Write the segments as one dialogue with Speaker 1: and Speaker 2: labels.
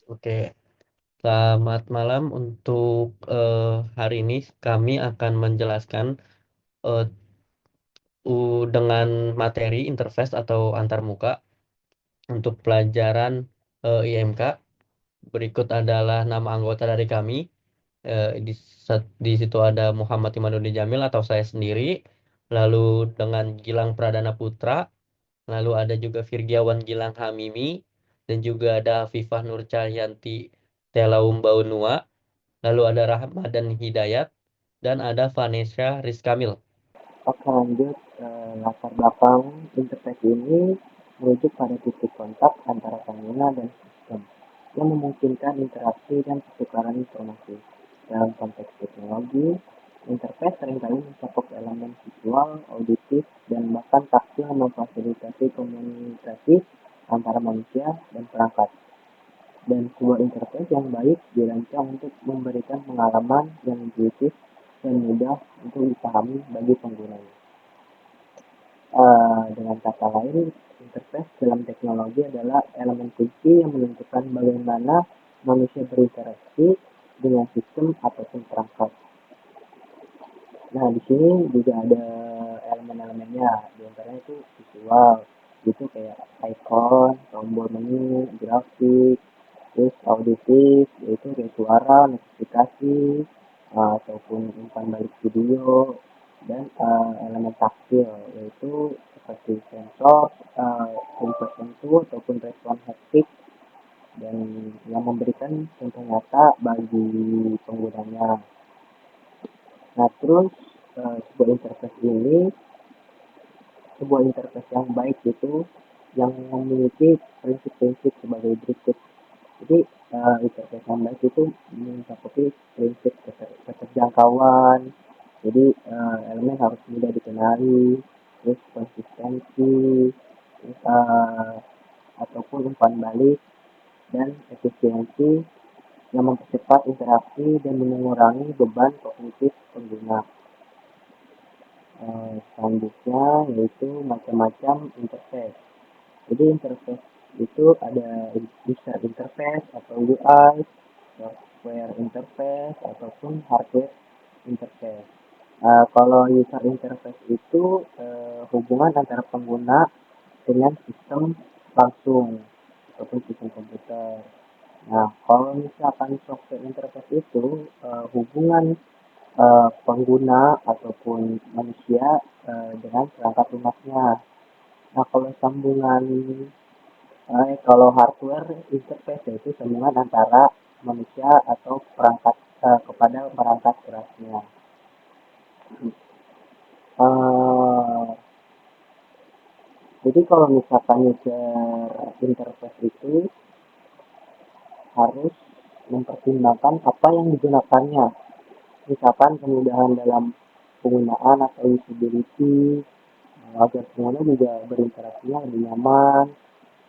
Speaker 1: Oke, selamat malam. Untuk hari ini kami akan menjelaskan eh, dengan materi interface atau antarmuka untuk pelajaran IMK. Berikut adalah nama anggota dari kami. Di situ ada Muhammad Imanuddin Jamil atau saya sendiri, lalu dengan Gilang Pradana Putra, lalu ada juga Virgiawan Gilang Hamimi, dan juga ada Afifah Nur Cahyanti Telaum Baunua. Lalu ada Rahmadan Hidayat dan ada Vanessa Rizkamil.
Speaker 2: Oke lanjut, latar belakang interface ini merujuk pada titik kontak antara pengguna dan sistem yang memungkinkan interaksi dan pertukaran informasi. Dalam konteks teknologi, interface seringkali mencakup elemen visual, auditif, dan bahkan taktil yang memfasilitasi komunikasi antara manusia dan perangkat. Dan sebuah interface yang baik dirancang untuk memberikan pengalaman yang intuitif dan mudah untuk dipahami bagi penggunanya. Dengan kata lain, interface dalam teknologi adalah elemen kunci yang menentukan bagaimana manusia berinteraksi dengan sistem ataupun perangkat. Nah, di sini juga ada elemen-elemennya, di antaranya itu visual, itu kayak icon, tombol menu, grafik, terus auditif, yaitu kayak suara, notifikasi, ataupun umpan balik video, dan elemen taktil, yaitu seperti sensor, sensor sentuh ataupun respon haptik, dan yang memberikan contoh nyata bagi penggunanya. Nah, terus sebuah interface yang baik itu yang memiliki prinsip-prinsip sebagai berikut. Jadi interface yang baik itu mencakupi prinsip keterjangkauan. Jadi elemen harus mudah dikenali, terus konsistensi, terus, ataupun umpan balik dan efisiensi yang mempercepat interaksi dan mengurangi beban kognitif pengguna. Selanjutnya yaitu macam-macam interface. Jadi interface itu ada user interface atau UI, software interface ataupun hardware interface. Kalau user interface itu hubungan antara pengguna dengan sistem langsung ataupun sistem komputer. Nah, kalau misalkan software interface itu hubungan pengguna ataupun manusia dengan perangkat lunasnya. Nah, kalau hardware interface yaitu sambungan antara manusia atau perangkat kepada perangkat kerasnya. Uh, jadi kalau misalkan user interface itu harus mempertimbangkan apa yang digunakannya. Misalkan kemudahan dalam penggunaan atau usability, agar pengguna juga berinteraksinya lebih nyaman,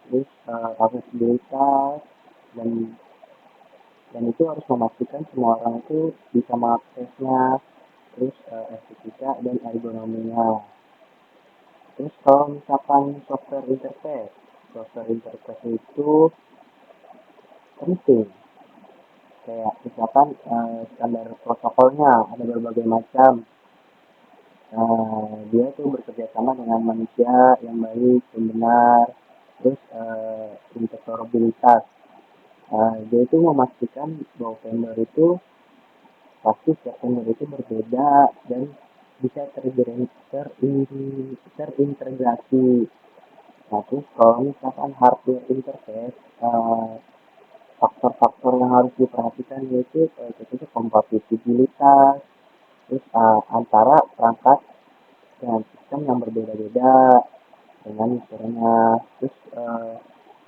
Speaker 2: terus aksesibilitas, dan itu harus memastikan semua orang itu bisa mengaksesnya, terus estetika dan ergonominya. Terus kalau misalkan software interface itu penting, kayak misalkan standar protokolnya ada berbagai macam. Dia tuh bekerja sama dengan manusia yang baik, yang benar, terus interoperabilitas. Dia itu memastikan bahwa vendor itu pasti setiap vendor itu berbeda dan bisa terintegrasi. Nah, terus kalau misalkan hardware interface, faktor-faktor yang harus diperhatikan yaitu tentunya kompatibilitas, terus antara perangkat dengan sistem yang berbeda-beda dengan misalnya, terus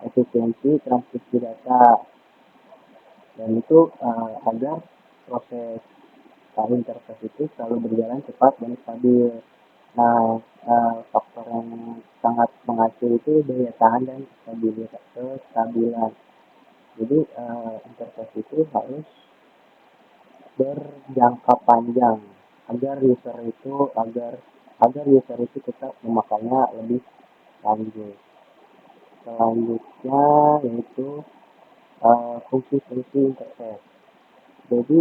Speaker 2: efisiensi transmisi data, dan itu agar proses interface itu selalu berjalan cepat dan stabil. Nah, faktor yang sangat mengatur itu daya tahan dan kestabilan. Jadi interface itu harus berjangka panjang agar user itu tetap memakainya lebih lanjut. Selanjutnya yaitu fungsi-fungsi interface. Jadi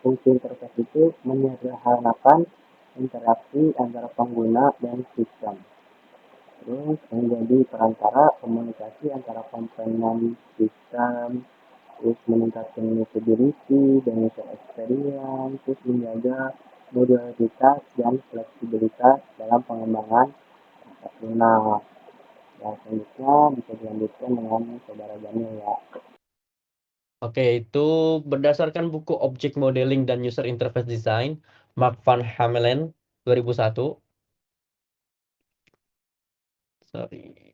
Speaker 2: fungsi interface itu menyederhanakan interaksi antara pengguna dan sistem. Terus menjadi perantara komunikasi antara komponen sistem, terus meningkatkan usability dan user experience, terus menjaga modularitas dan fleksibilitas dalam pengembangan perangkat lunak. Dan selanjutnya bisa dilanjutkan dengan saudara Daniel ya.
Speaker 1: Oke, itu berdasarkan buku Object Modeling dan User Interface Design, Mark van Hamelen, 2001. Sorry.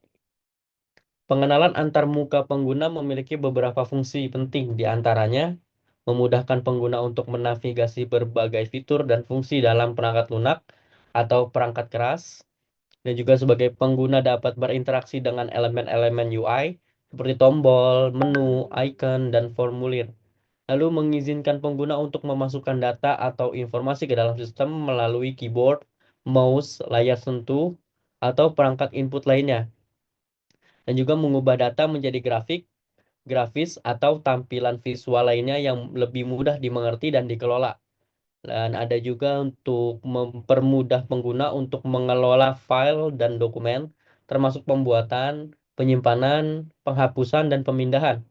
Speaker 1: Pengenalan antar muka pengguna memiliki beberapa fungsi penting, di antaranya memudahkan pengguna untuk menavigasi berbagai fitur dan fungsi dalam perangkat lunak atau perangkat keras, dan juga sebagai pengguna dapat berinteraksi dengan elemen-elemen UI seperti tombol, menu, icon, dan formulir. Lalu mengizinkan pengguna untuk memasukkan data atau informasi ke dalam sistem melalui keyboard, mouse, layar sentuh, atau perangkat input lainnya. Dan juga mengubah data menjadi grafik, grafis, atau tampilan visual lainnya yang lebih mudah dimengerti dan dikelola. Dan ada juga untuk mempermudah pengguna untuk mengelola file dan dokumen, termasuk pembuatan, penyimpanan, penghapusan, dan pemindahan.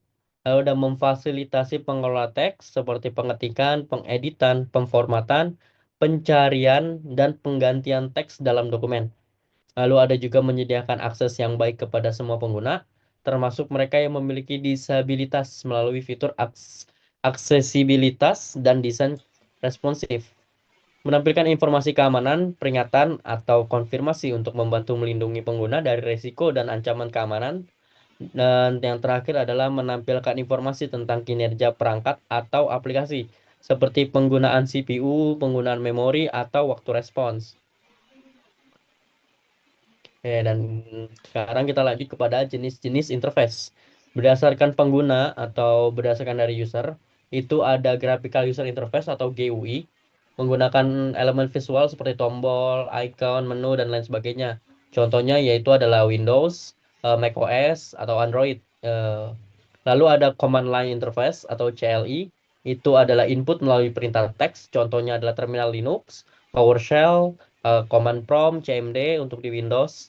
Speaker 1: Lalu ada memfasilitasi pengelola teks seperti pengetikan, pengeditan, pemformatan, pencarian, dan penggantian teks dalam dokumen. Lalu ada juga menyediakan akses yang baik kepada semua pengguna, termasuk mereka yang memiliki disabilitas melalui fitur aksesibilitas dan desain responsif. Menampilkan informasi keamanan, peringatan, atau konfirmasi untuk membantu melindungi pengguna dari risiko dan ancaman keamanan. Dan yang terakhir adalah menampilkan informasi tentang kinerja perangkat atau aplikasi, seperti penggunaan CPU, penggunaan memori, atau waktu respons. Dan sekarang kita lanjut kepada jenis-jenis interface. Berdasarkan pengguna atau berdasarkan dari user, itu ada graphical user interface atau GUI, menggunakan elemen visual seperti tombol, icon, menu, dan lain sebagainya. Contohnya yaitu adalah Windows, macOS, atau Android. Lalu ada command line interface atau CLI, itu adalah input melalui perintah teks, contohnya adalah terminal Linux, PowerShell, command prompt, CMD untuk di Windows.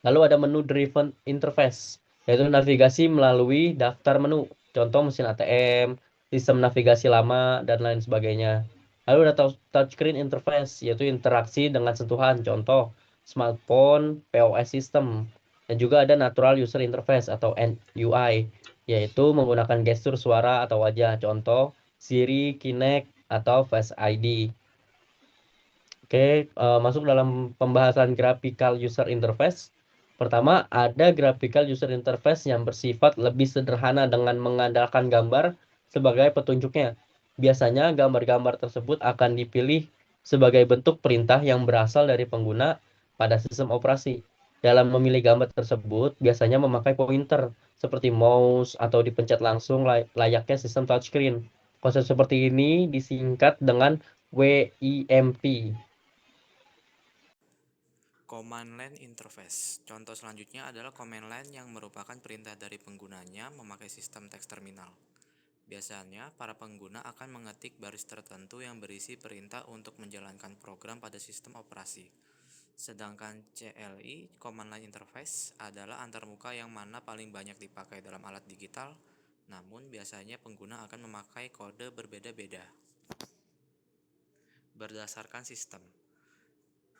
Speaker 1: Lalu ada menu driven interface, yaitu navigasi melalui daftar menu, contoh mesin ATM, sistem navigasi lama, dan lain sebagainya. Lalu ada touchscreen interface, yaitu interaksi dengan sentuhan, contoh smartphone, POS system. Dan juga ada natural user interface atau NUI, yaitu menggunakan gestur suara atau wajah, contoh Siri, Kinect, atau Face ID. Oke, masuk dalam pembahasan graphical user interface. Pertama, ada graphical user interface yang bersifat lebih sederhana dengan mengandalkan gambar sebagai petunjuknya. Biasanya gambar-gambar tersebut akan dipilih sebagai bentuk perintah yang berasal dari pengguna pada sistem operasi. Dalam memilih gambar tersebut, biasanya memakai pointer seperti mouse atau dipencet langsung layaknya sistem touchscreen. Konsep seperti ini disingkat dengan WIMP.
Speaker 3: Command Line Interface. Contoh selanjutnya adalah command line yang merupakan perintah dari penggunanya memakai sistem teks terminal. Biasanya, para pengguna akan mengetik baris tertentu yang berisi perintah untuk menjalankan program pada sistem operasi. Sedangkan CLI, Command Line Interface, adalah antarmuka yang mana paling banyak dipakai dalam alat digital, namun biasanya pengguna akan memakai kode berbeda-beda. Berdasarkan sistem,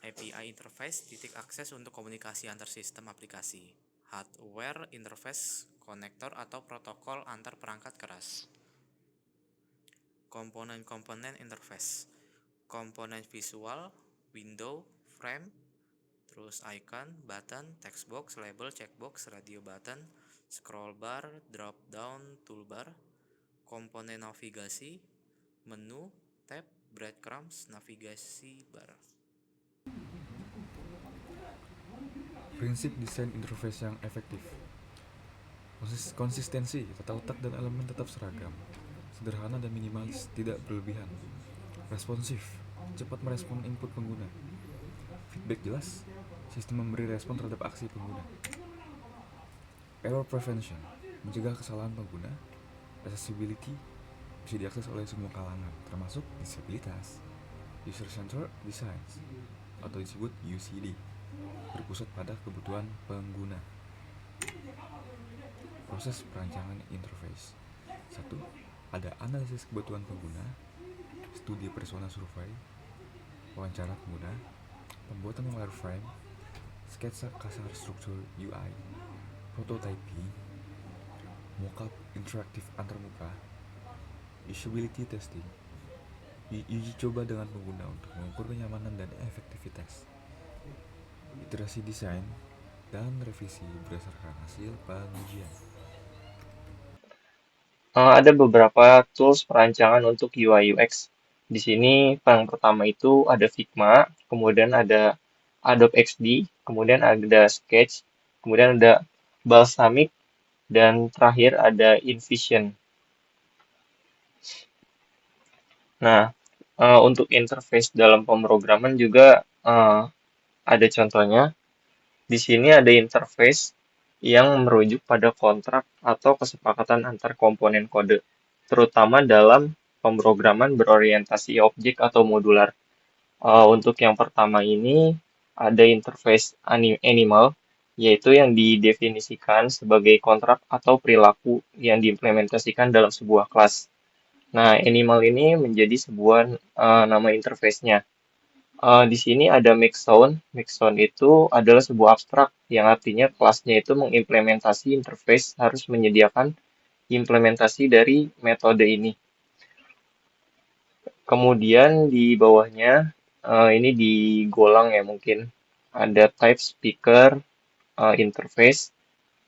Speaker 3: API interface, titik akses untuk komunikasi antar sistem aplikasi. Hardware interface, konektor atau protokol antar perangkat keras. Komponen-komponen interface, komponen visual, window, frame, terus icon, button, text box, label, checkbox, radio button, scroll bar, drop down toolbar, komponen navigasi, menu, tab, breadcrumbs, navigasi bar.
Speaker 4: Prinsip desain interface yang efektif. Konsistensi, tata letak dan elemen tetap seragam. Sederhana dan minimalis, tidak berlebihan. Responsif, cepat merespon input pengguna. Feedback jelas, sistem memberi respon terhadap aksi pengguna. Error prevention, mencegah kesalahan pengguna. Accessibility bisa diakses oleh semua kalangan, termasuk disabilitas. User-centered design atau disebut UCD berpusat pada kebutuhan pengguna. Proses perancangan interface. 1. Ada analisis kebutuhan pengguna, studi persona survei, wawancara pengguna, pembuatan wireframe, sketsa kasar struktur UI, prototyping, mockup interaktif antarmuka, usability testing, uji coba dengan pengguna untuk mengukur kenyamanan dan efektivitas, iterasi desain, dan revisi berdasarkan hasil pengujian.
Speaker 5: Ada beberapa tools perancangan untuk UI UX. Di sini yang pertama itu ada Figma, kemudian ada Adobe XD, kemudian ada Sketch, kemudian ada Balsamiq, dan terakhir ada InVision. Nah, untuk interface dalam pemrograman juga ada contohnya. Di sini ada interface yang merujuk pada kontrak atau kesepakatan antar komponen kode, terutama dalam pemrograman berorientasi objek atau modular. Untuk yang pertama ini ada interface animal, yaitu yang didefinisikan sebagai kontrak atau perilaku yang diimplementasikan dalam sebuah kelas. Nah, animal ini menjadi sebuah nama interface-nya. Di sini ada Mixzone. Mixzone itu adalah sebuah abstrak yang artinya kelasnya itu mengimplementasi interface harus menyediakan implementasi dari metode ini. Kemudian di bawahnya ini digolang ya mungkin ada type speaker interface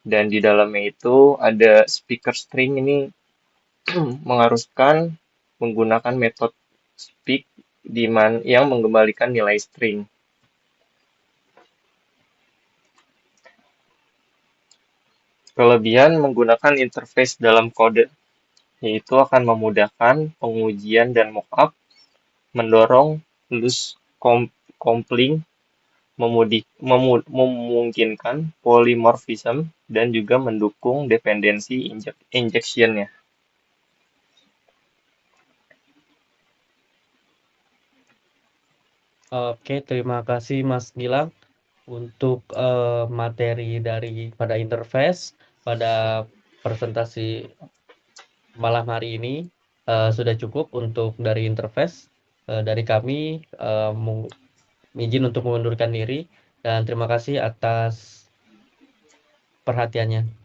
Speaker 5: dan di dalamnya itu ada speaker string ini mengharuskan menggunakan metode speak yang mengembalikan nilai string. Kelebihan menggunakan interface dalam kode, yaitu akan memudahkan pengujian dan mockup, mendorong loose coupling, memungkinkan polymorphism, dan juga mendukung dependensi injection-nya.
Speaker 1: Oke, terima kasih Mas Gilang untuk materi pada interface pada presentasi malam hari ini. Sudah cukup untuk dari interface. Dari kami izin untuk mengundurkan diri dan terima kasih atas perhatiannya.